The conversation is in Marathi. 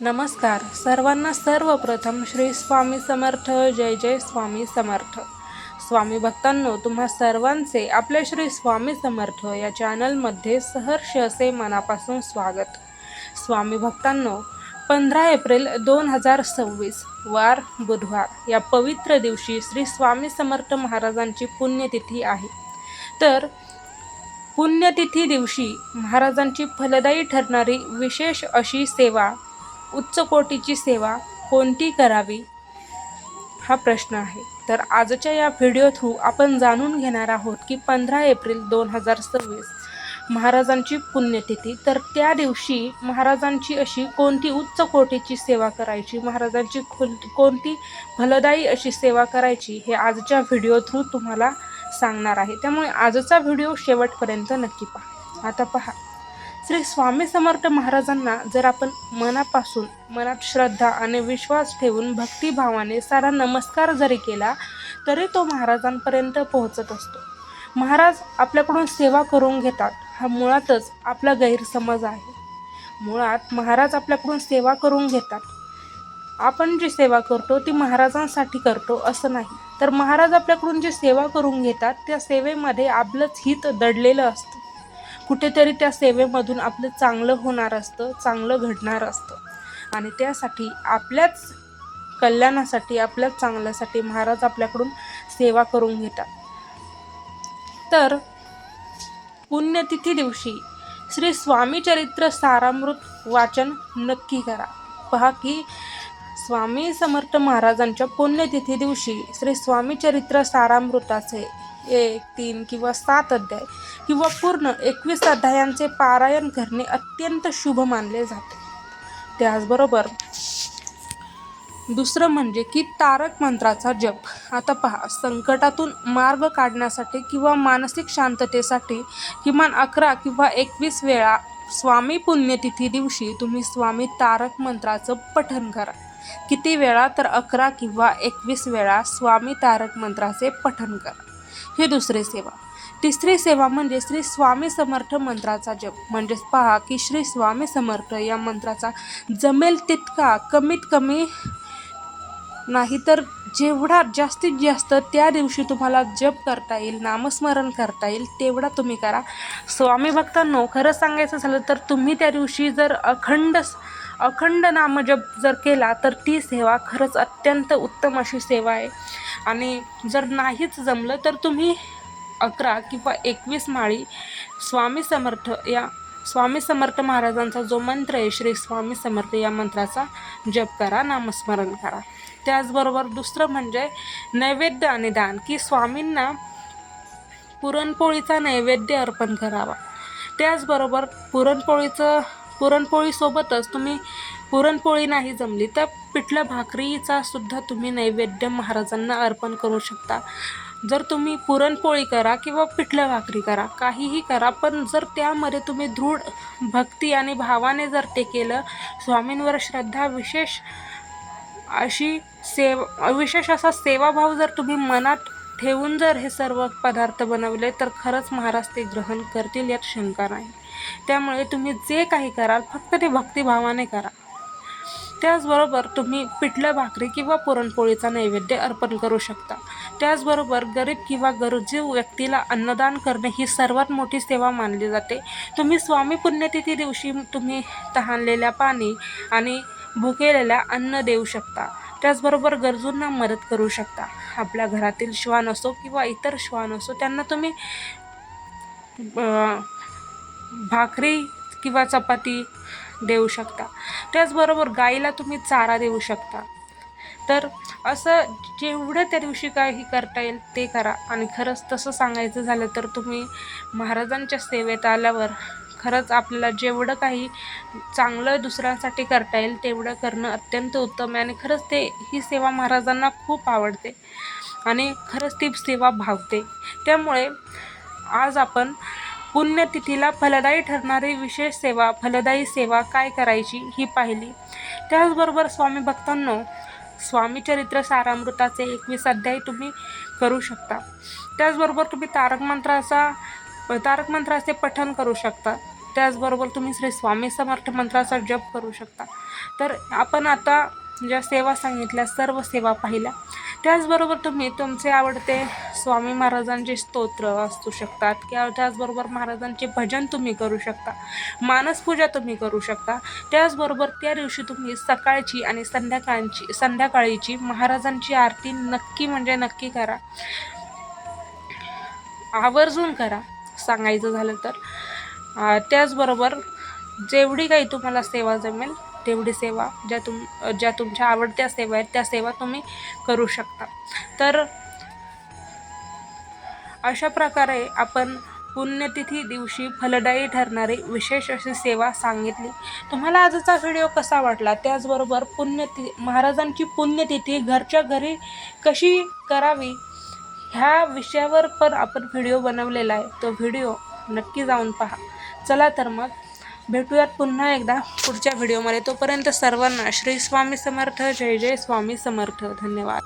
नमस्कार सर्वांना. सर्वप्रथम श्री स्वामी समर्थ. जय जय स्वामी समर्थ. स्वामी भक्तांनो, तुम्हा सर्वांचे आपल्या श्री स्वामी समर्थ या चॅनलमध्ये सहर्ष असे मनापासून स्वागत. स्वामी भक्तांनो, 15 एप्रिल 2026 वार बुधवार या पवित्र दिवशी श्री स्वामी समर्थ महाराजांची पुण्यतिथी आहे. तर पुण्यतिथी दिवशी महाराजांची फलदायी ठरणारी विशेष अशी सेवा, उच्च कोटीची सेवा कोणती करावी हा प्रश्न आहे. तर आजच्या या व्हिडिओ थ्रू आपण जाणून घेणार आहोत की 15 एप्रिल 2026 महाराजांची पुण्यतिथी. तर त्या दिवशी महाराजांची अशी कोणती उच्च कोटीची सेवा करायची, महाराजांची कोणती फलदायी अशी सेवा करायची, हे आजच्या व्हिडिओ थ्रू तुम्हाला सांगणार आहे. त्यामुळे आजचा व्हिडिओ शेवटपर्यंत नक्की पहा. आता पहा, श्री स्वामी समर्थ महाराजांना जर आपण मनात श्रद्धा आणि विश्वास ठेवून भक्तिभावाने सारा नमस्कार जरी केला तरी तो महाराजांपर्यंत पोहोचत असतो. महाराज आपल्याकडून सेवा करून घेतात हा मुळातच आपला गैरसमज आहे. मुळात महाराज आपल्याकडून सेवा करून घेतात. आपण जी सेवा करतो ती महाराजांसाठी करतो असं नाही. तर महाराज आपल्याकडून जी सेवा करून घेतात त्या सेवेमध्ये आपलंच हित दडलेलं असतं. कुठेतरी त्या सेवेमधून आपलं चांगलं होणार असतं, चांगलं घडणार असतं. आणि त्यासाठी आपल्याच कल्याणासाठी, आपल्याच चांगल्यासाठी महाराज आपल्याकडून सेवा करून घेतात. तर पुण्यतिथी दिवशी श्री स्वामी चरित्र सारामृत वाचन नक्की करा. पहा की स्वामी समर्थ महाराजांच्या पुण्यतिथी दिवशी श्री स्वामी चरित्र सारामृताचे 1, 3 किंवा 7 अध्याय किंवा पूर्ण 21 अध्यायांचे पारायण करणे अत्यंत शुभ मानले जाते. त्याचबरोबर दुसरं म्हणजे की तारक मंत्राचा जप. आता पहा, संकटातून मार्ग काढण्यासाठी किंवा मानसिक शांततेसाठी किमान 11 किंवा 21 वेळा स्वामी पुण्यतिथी दिवशी तुम्ही स्वामी तारक मंत्राचं पठण करा. किती वेळा? तर 11 किंवा 21 वेळा स्वामी तारक मंत्राचे पठण करा. ही दुसरी सेवा. तिसरी सेवा म्हणजे श्री स्वामी समर्थ मंत्राचा जप. म्हणजेच पहा की श्री स्वामी समर्थ या मंत्राचा जमेल तितका, कमीत कमी नाही तर जेवढा जास्तीत जास्त त्या दिवशी तुम्हाला जप करता येईल, नामस्मरण करता येईल तेवढा तुम्ही करा. स्वामी भक्तांनो, खरं सांगायचं झालं तर तुम्ही त्या दिवशी जर अखंड नामजप जर केला तर ती सेवा खरंच अत्यंत उत्तम अशी सेवा आहे. आणि जर नाहीच जमलं तर तुम्ही 11 किंवा 21 माळी स्वामी समर्थ महाराजांचा जो मंत्र आहे श्री स्वामी समर्थ या मंत्राचा जप करा, नामस्मरण करा. त्याचबरोबर दुसरं म्हणजे नैवेद्य आणि दान, की स्वामींना पुरणपोळीचा नैवेद्य अर्पण करावा. त्याचबरोबर पुरणपोळीसोबतच तुम्ही पुरणपोळी नाही जमली तर पिठलं भाकरीचा सुद्धा तुम्ही नैवेद्य महाराजांना अर्पण करू शकता. जर तुम्ही पुरणपोळी करा किंवा पिठलं भाकरी करा, काहीही करा, पण जर त्यामध्ये तुम्ही दृढ भक्ती आणि भावाने जर ते केलं, स्वामींवर श्रद्धा, विशेष असा सेवाभाव जर तुम्ही मनात ठेवून जर हे सर्व पदार्थ बनवले तर खरंच महाराज ते ग्रहण करतील, यात शंका नाही. त्यामुळे तुम्ही जे काही कराल फक्त ते भक्तिभावाने करा. त्याचबरोबर तुम्ही पिठलं भाकरी किंवा पुरणपोळीचा नैवेद्य अर्पण करू शकता. त्याचबरोबर गरीब किंवा गरजू व्यक्तीला अन्नदान करणे ही सर्वात मोठी सेवा मानली जाते. तुम्ही स्वामी पुण्यतिथी दिवशी तुम्ही तहानलेल्या पाणी आणि भुकेलेल्या अन्न देऊ शकता. त्याचबरोबर गरजूंना मदत करू शकता. आपल्या घरातील श्वान असो किंवा इतर श्वान असो त्यांना तुम्ही भाकरी किंवा चपाती देऊ शकता. त्याचबरोबर गाईला तुम्ही चारा देऊ शकता. तर असं जेवढं त्या दिवशी काही करता येईल ते करा. आणि खरंच तसं सांगायचं झालं तर तुम्ही महाराजांच्या सेवेत आल्यावर खरंच आपल्याला जेवढं काही चांगलं दुसऱ्यांसाठी करता येईल तेवढं करणं अत्यंत उत्तम आहे. आणि खरंच ही सेवा महाराजांना खूप आवडते आणि खरंच ती सेवा भावते. त्यामुळे आज आपण पुण्यतिथीला फलदायी ठरणारी विशेष सेवा, फलदायी सेवा काय करायची ही पाहिली. त्याचबरोबर स्वामी भक्तांनो, स्वामी चरित्र सारामृताचे 21 अध्याय तुम्ही करू शकता. त्याचबरोबर तुम्ही तारक मंत्राचे पठण करू शकता. त्याचबरोबर तुम्ही श्री स्वामी समर्थ मंत्राचा जप करू शकता. तर आपण आता ज्या सेवा सांगितल्या सर्व सेवा पाहिल्या. त्याचबरोबर तुम्ही तुमचे आवडते स्वामी महाराजांचे स्तोत्र असू शकतात किंवा त्याचबरोबर महाराजांचे भजन तुम्ही करू शकता, मानसपूजा तुम्ही करू शकता. त्याचबरोबर त्या दिवशी तुम्ही सकाळची आणि संध्याकाळीची महाराजांची आरती नक्की करा, आवर्जून करा सांगायचं झालं तर. त्याचबरोबर जेवढी काही तुम्हाला सेवा जमेल तेवढी सेवा ज्या तुमच्या आवडत्या सेवा आहेत त्या सेवा तुम्ही करू शकता. तर अशा प्रकारे आपण पुण्यतिथी दिवशी फलदायी ठरणारी विशेष अशी सेवा सांगितली. तुम्हाला आजचा व्हिडिओ कसा वाटला, त्याचबरोबर महाराजांची पुण्यतिथी घरच्या घरी कशी करावी ह्या विषयावर पण आपण व्हिडिओ बनवलेला आहे. तो व्हिडिओ नक्की जाऊन पहा. चला तर मग भेटूयात पुन्हा एकदा पुढच्या व्हिडिओमध्ये. तोपर्यंत सर्वांना श्री स्वामी समर्थ. जय जय स्वामी समर्थ. धन्यवाद.